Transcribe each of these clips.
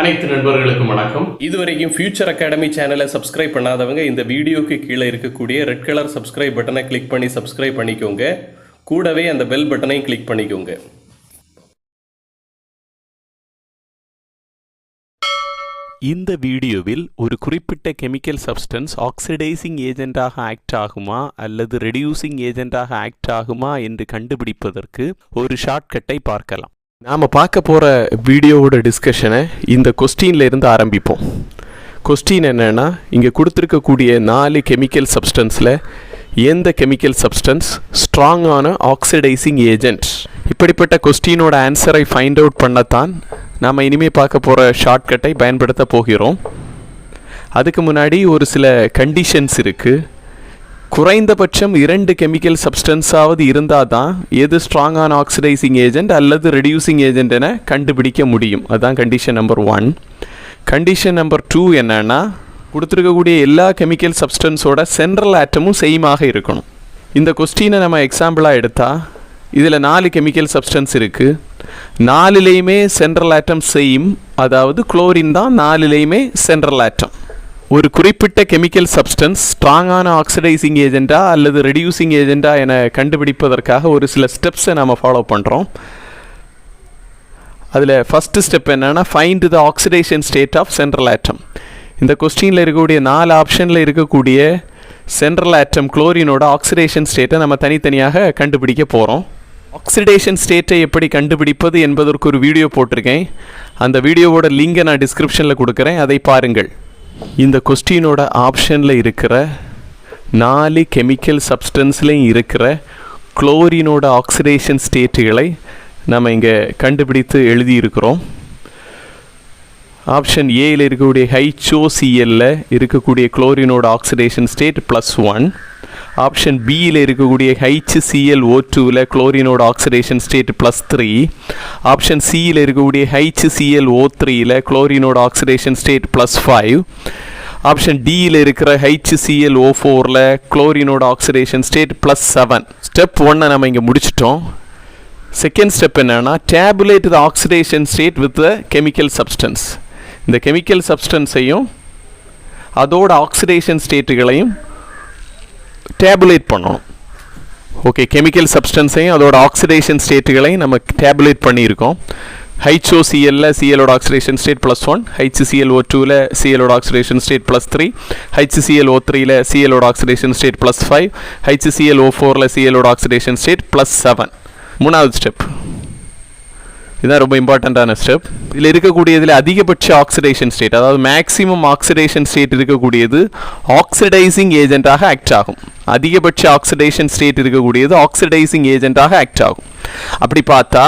அனைத்து நண்பர்களுக்கும் வணக்கம். இதுவரைக்கும் ஃபியூச்சர் அகாடமி சேனலை சப்ஸ்கிரைப் பண்ணாதவங்க இந்த வீடியோக்கு கீழே இருக்கக்கூடிய ரெட் கலர் சப்ஸ்கிரைப் பட்டனை கிளிக் பண்ணி சப்ஸ்கிரைப் பண்ணிக்கோங்க. கூடவே அந்த பெல் பட்டனையும் கிளிக் பண்ணிக்கோங்க. இந்த வீடியோவில் ஒரு குறிப்பிட்ட கெமிக்கல் சப்ஸ்டன்ஸ் ஆக்சிடைசிங் ஏஜென்ட்டாக ஆக்ட் ஆகுமா அல்லது ரெடியூசிங் ஏஜென்ட்டாக ஆக்ட் ஆகுமா என்று கண்டுபிடிப்பதற்கு ஒரு ஷார்ட்கட்டை பார்க்கலாம். நாம் பார்க்க போகிற வீடியோவோட டிஸ்கஷனை இந்த கொஸ்டின்ல இருந்து ஆரம்பிப்போம். கொஸ்டின் என்னென்னா, இங்கே கொடுத்துருக்கக்கூடிய 4 கெமிக்கல் சப்ஸ்டன்ஸில் எந்த கெமிக்கல் சப்ஸ்டன்ஸ் ஸ்ட்ராங்கான ஆக்சிடைசிங் ஏஜென்ட்? இப்படிப்பட்ட கொஸ்டினோட ஆன்சரை ஃபைண்ட் அவுட் பண்ணத்தான் நாம் இனிமேல் பார்க்க போகிற ஷார்ட்கட்டை பயன்படுத்த போகிறோம். அதுக்கு முன்னாடி ஒரு சில கண்டிஷன்ஸ் இருக்குது. குறைந்தபட்சம் 2 கெமிக்கல் சப்ஸ்டன்ஸாவது இருந்தால் தான் எது ஸ்ட்ராங்கான ஆக்சிடைசிங் ஏஜென்ட் அல்லது ரெடியூசிங் ஏஜென்ட் என கண்டுபிடிக்க முடியும். அதுதான் கண்டிஷன் நம்பர் 1. கண்டிஷன் நம்பர் 2 என்னன்னா, கொடுத்துருக்கக்கூடிய எல்லா கெமிக்கல் சப்ஸ்டன்ஸோட சென்ட்ரல் ஆட்டமும் சேமாக இருக்கணும். இந்த கொஸ்டினை நம்ம எக்ஸாம்பிளாக எடுத்தால் இதில் 4 கெமிக்கல் சப்ஸ்டன்ஸ் இருக்குது. 4லேயுமே சென்ட்ரல் ஆட்டம் சேம், அதாவது குளோரின் தான் 4லேயுமே சென்ட்ரல் ஆட்டம். ஒரு குறிப்பிட்ட கெமிக்கல் சப்ஸ்டன்ஸ் ஸ்ட்ராங்கான ஆக்சிடைசிங் ஏஜென்ட்டா அல்லது ரெடியூசிங் ஏஜென்ட்டா என கண்டுபிடிப்பதற்காக ஒரு சில ஸ்டெப்ஸை நம்ம ஃபாலோ பண்ணுறோம். அதில் ஃபஸ்ட்டு ஸ்டெப் என்னென்னா, find the oxidation state of central atom. இந்த கொஸ்டினில் இருக்கக்கூடிய 4 ஆப்ஷனில் இருக்கக்கூடிய சென்ட்ரல் ஆட்டம் குளோரினோட ஆக்சிடேஷன் ஸ்டேட்டை நம்ம தனித்தனியாக கண்டுபிடிக்க போகிறோம். ஆக்சிடேஷன் ஸ்டேட்டை எப்படி கண்டுபிடிப்பது என்பதற்கு ஒரு வீடியோ போட்டிருக்கேன். அந்த வீடியோவோட லிங்கை நான் டிஸ்கிரிப்ஷனில் கொடுக்குறேன், அதை பாருங்கள். இந்த கொஸ்டினோட ஆப்ஷனில் இருக்கிற 4 கெமிக்கல் சப்ஸ்டன்ஸ்லையும் இருக்கிற குளோரினோட ஆக்சிடேஷன் ஸ்டேட்டுகளை நம்ம இங்கே கண்டுபிடித்து எழுதியிருக்கிறோம். ஆப்ஷன் ஏயில் இருக்கக்கூடிய HOCl இருக்கக்கூடிய குளோரினோட ஆக்சிடேஷன் ஸ்டேட் +1. ஆப்ஷன் பியில் இருக்கக்கூடிய HClO2வில் குளோரினோட ஆக்சிடேஷன் ஸ்டேட் +3. ஆப்ஷன் சியில் இருக்கக்கூடிய HClO3யில் குளோரினோட ஆக்சிடேஷன் ஸ்டேட் +5. ஆப்ஷன் டியில் இருக்கிற HClO4ல் குளோரினோட ஆக்சிடேஷன் ஸ்டேட் +7. ஸ்டெப் 1 நம்ம இங்கே முடிச்சிட்டோம். செகண்ட் ஸ்டெப் என்னன்னா, tabulate the oxidation state with the chemical substance. இந்த கெமிக்கல் சப்ஸ்டன்ஸையும் அதோட ஆக்சிடேஷன் ஸ்டேட்டுகளையும் டேபுலேட் பண்ணணும். ஓகே, கெமிக்கல் சப்ஸ்டன்ஸையும் அதோட ஆக்சிடேஷன் ஸ்டேட்டுகளையும் நம்ம டேபுலேட் பண்ணியிருக்கோம். HOCl Clோட ஆக்சிடேஷன் ஸ்டேட் +1, HClO2வில் Clோட ஆக்சிடேஷன் ஸ்டேட் +3, HClO3வில் Clோட ஆக்சிடேஷன் ஸ்டேட் +5, HClO4வில் Clோட ஆக்சிடேஷன் ஸ்டேட் +7. மூணாவது ஸ்டெப், இதுதான் ரொம்ப இம்பார்ட்டண்ட்டான ஸ்டெப். இதில் இருக்கக்கூடியதில் அதிகபட்ச ஆக்சிடேஷன் ஸ்டேட், அதாவது மேக்ஸிமம் ஆக்சிடேஷன் ஸ்டேட் இருக்கக்கூடியது ஆக்சிடைசிங் ஏஜென்ட்டாக ஆக்ட் ஆகும். அதிகபட்ச ஆக்சிடேஷன் ஸ்டேட் இருக்கக்கூடியது ஆக்சிடைசிங் ஏஜென்ட்டாக ஆக்ட் ஆகும். அப்படி பார்த்தா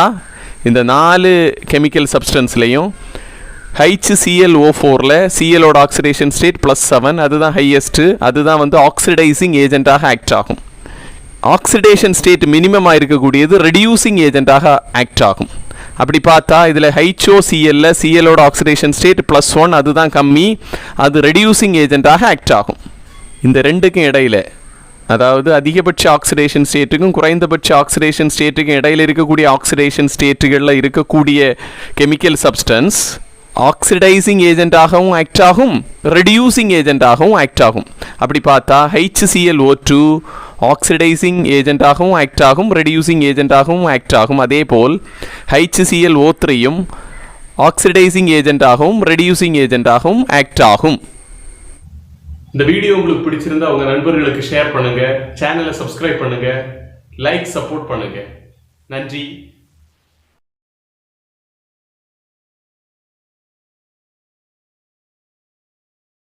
இந்த 4 கெமிக்கல் சப்ஸ்டன்ஸ்லையும் HClO4ல் Clோட ஆக்சிடேஷன் ஸ்டேட் +7, அதுதான் ஹையஸ்ட்டு, அதுதான் ஆக்சிடைசிங் ஏஜென்ட்டாக ஆக்ட் ஆகும். ஆக்சிடேஷன் ஸ்டேட் மினிமமாக இருக்கக்கூடியது ரெடியூசிங் ஏஜென்ட்டாக ஆக்ட் ஆகும். அப்படி பார்த்தா இதில் HOCl Clோட ஆக்சிடேஷன் ஸ்டேட் +1, அதுதான் கம்மி, அது ரெடியூசிங் ஏஜென்ட்டாக ஆக்ட் ஆகும். இந்த ரெண்டுக்கும் இடையில், அதாவது அதிகபட்ச ஆக்சிடேஷன் ஸ்டேட்டுக்கும் குறைந்தபட்ச ஆக்சிடேஷன் ஸ்டேட்டுக்கும் இடையில் இருக்கக்கூடிய ஆக்சிடேஷன் ஸ்டேட்டுகளில் இருக்கக்கூடிய கெமிக்கல் சப்ஸ்டன்ஸ் ஆக்சிடைசிங் ஏஜென்ட்டாகவும் ஆக்ட் ஆகும், ரெடியூசிங் ஏஜென்ட்டாகவும் ஆக்ட் ஆகும். அப்படி பார்த்தா HClO2 ஆக்சிடைசிங் ஏஜென்ட்டாகவும் ஆக்ட் ஆகும், ரெடியூசிங் ஏஜென்ட்டாகவும் ஆக்ட் ஆகும். அதே போல் HClO3யும் ஆக்சிடைசிங் ஏஜென்ட்டாகவும் ரெடியூசிங் ஏஜென்ட்டாகவும் ஆக்ட் ஆகும். இந்த வீடியோ உங்களுக்கு பிடிச்சிருந்தா உங்க நண்பர்களுக்கு ஷேர் பண்ணுங்க, சேனலை சப்ஸ்கிரைப் பண்ணுங்க, லைக் சப்போர்ட் பண்ணுங்க. நன்றி.